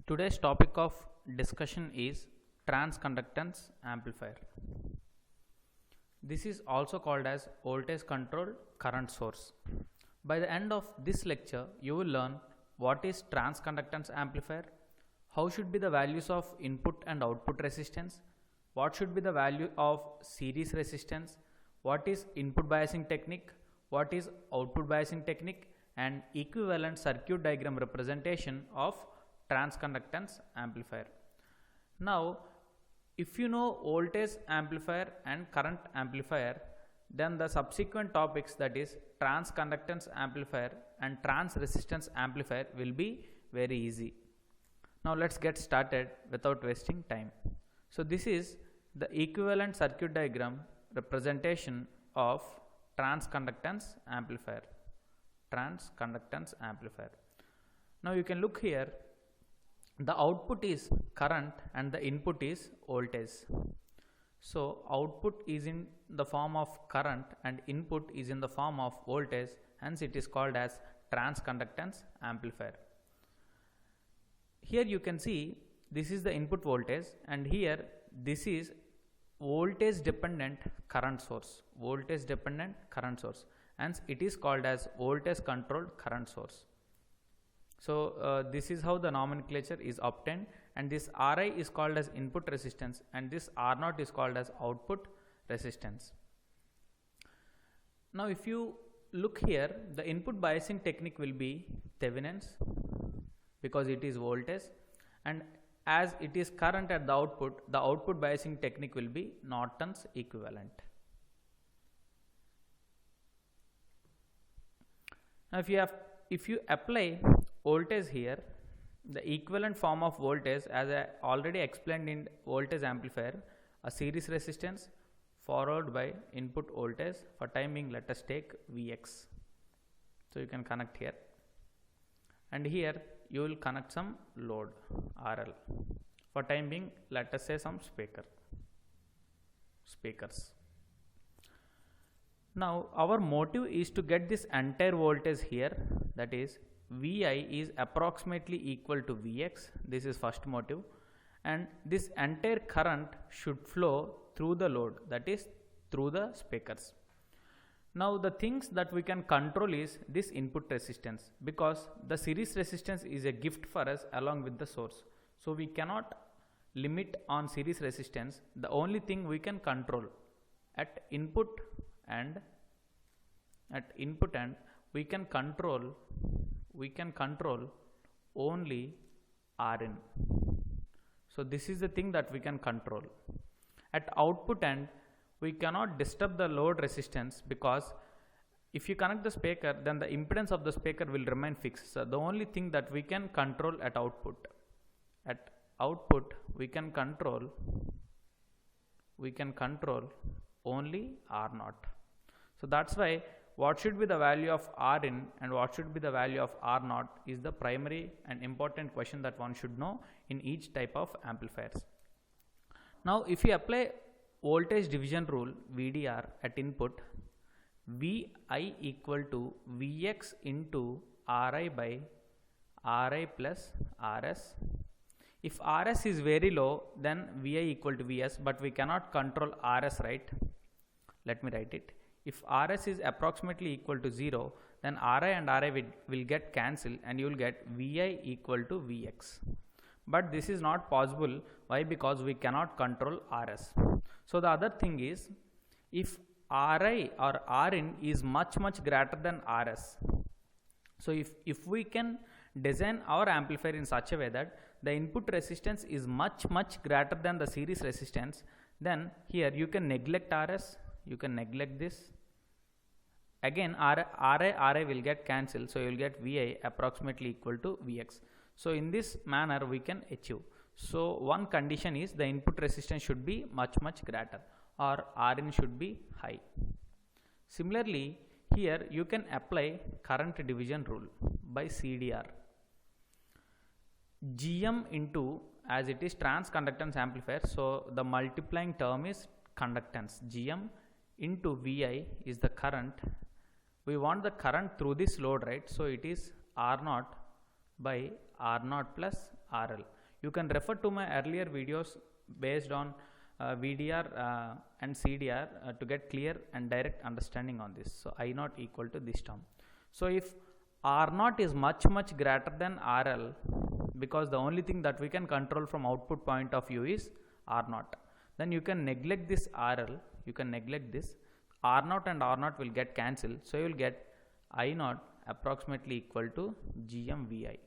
Today's topic of discussion is transconductance amplifier. This is also called as voltage controlled current source. By the end of this lecture, you will learn what is transconductance amplifier, how should be the values of input and output resistance, what should be the value of series resistance, what is input biasing technique, what is output biasing technique, and equivalent circuit diagram representation of transconductance amplifier. Now, if you know voltage amplifier and current amplifier, then the subsequent topics, that is transconductance amplifier and trans resistance amplifier, will be very easy. Now let's get started without wasting time. So this is the equivalent circuit diagram representation of transconductance amplifier. Transconductance amplifier. Now you can look here. The output is current and the input is voltage. So output is in the form of current and input is in the form of voltage, hence it is called as transconductance amplifier. Here you can see this is the input voltage and here this is voltage dependent current source. Voltage dependent current source, hence it is called as voltage controlled current source. So this is how the nomenclature is obtained, and this Ri is called as input resistance and this R0 is called as output resistance. Now if you look here, the input biasing technique will be Thevenin's because it is voltage, and as it is current at the output biasing technique will be Norton's equivalent. Now if you apply voltage here, the equivalent form of voltage, as I already explained in voltage amplifier, a series resistance followed by input voltage. For time being, let us take Vx. So you can connect here, and here you will connect some load RL. For time being, let us say some speakers. Now our motive is to get this entire voltage here, that is Vi is approximately equal to Vx. This is first motive, and this entire current should flow through the load, that is through the speakers. Now the things that we can control is this input resistance, because the series resistance is a gift for us along with the source. So we cannot limit on series resistance. The only thing we can control at input and we can control only Rin. So this is the thing that we can control. At output end, we cannot disturb the load resistance, because if you connect the speaker, then the impedance of the speaker will remain fixed. So the only thing that we can control at output we can control only R0. So that's why what should be the value of Rin and what should be the value of R0 is the primary and important question that one should know in each type of amplifiers. Now if you apply voltage division rule, VDR, at input, Vi equal to Vx into Ri by Ri plus Rs. If Rs is very low, then Vi equal to Vs, but we cannot control Rs, right? Let me write it. If Rs is approximately equal to 0, then Ri and Ri will get cancelled and you will get Vi equal to Vx. But this is not possible. Why? Because we cannot control Rs. So the other thing is, if Ri or Rin is much greater than Rs, so if we can design our amplifier in such a way that the input resistance is much greater than the series resistance, then here you can neglect Rs, you can neglect this. Again Ri will get cancelled, so you will get Vi approximately equal to Vx. So in this manner we can achieve. So one condition is the input resistance should be much greater, or Rin should be high. Similarly, here you can apply current division rule by CDR. Gm into, as it is transconductance amplifier, so the multiplying term is conductance. Gm into Vi is the current. We want the current through this load, right? So it is R0 by R0 plus RL. You can refer to my earlier videos based on VDR and CDR to get clear and direct understanding on this. So I naught equal to this term. So if R naught is much greater than RL, because the only thing that we can control from output point of view is R naught, then you can neglect this RL, you can neglect this. R naught and R naught will get cancelled, so you will get I naught approximately equal to GMVI.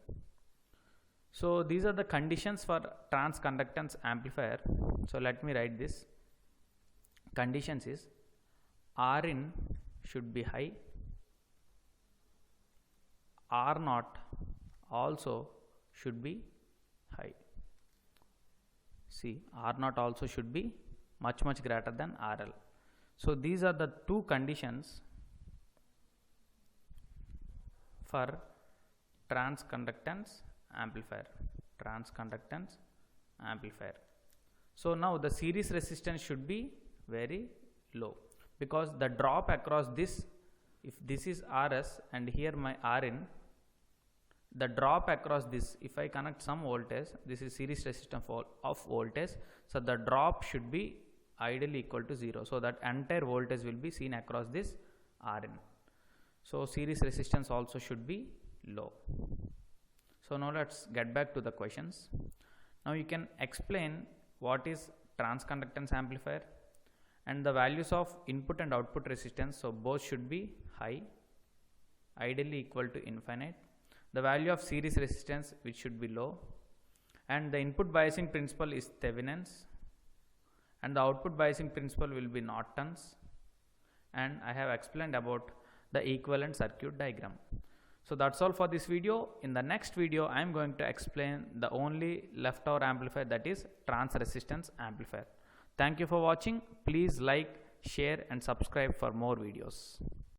So these are the conditions for transconductance amplifier. So let me write this. Conditions is Rin should be high, R naught also should be high. See, R naught also should be much greater than RL. So these are the two conditions for transconductance amplifier. So now the series resistance should be very low, because the drop across this, if this is RS and here my Rin, the drop across this, if I connect some voltage, this is series resistance of voltage, so the drop should be ideally equal to 0, so that entire voltage will be seen across this Rin. So series resistance also should be low. So now let's get back to the questions. Now you can explain what is transconductance amplifier and the values of input and output resistance. So both should be high, ideally equal to infinite. The value of series resistance which should be low, and the input biasing principle is Thevenin's and the output biasing principle will be Norton's, and I have explained about the equivalent circuit diagram. So that's all for this video. In the next video I am going to explain the only leftover amplifier, that is trans resistance amplifier. Thank you for watching. Please like, share and subscribe for more videos.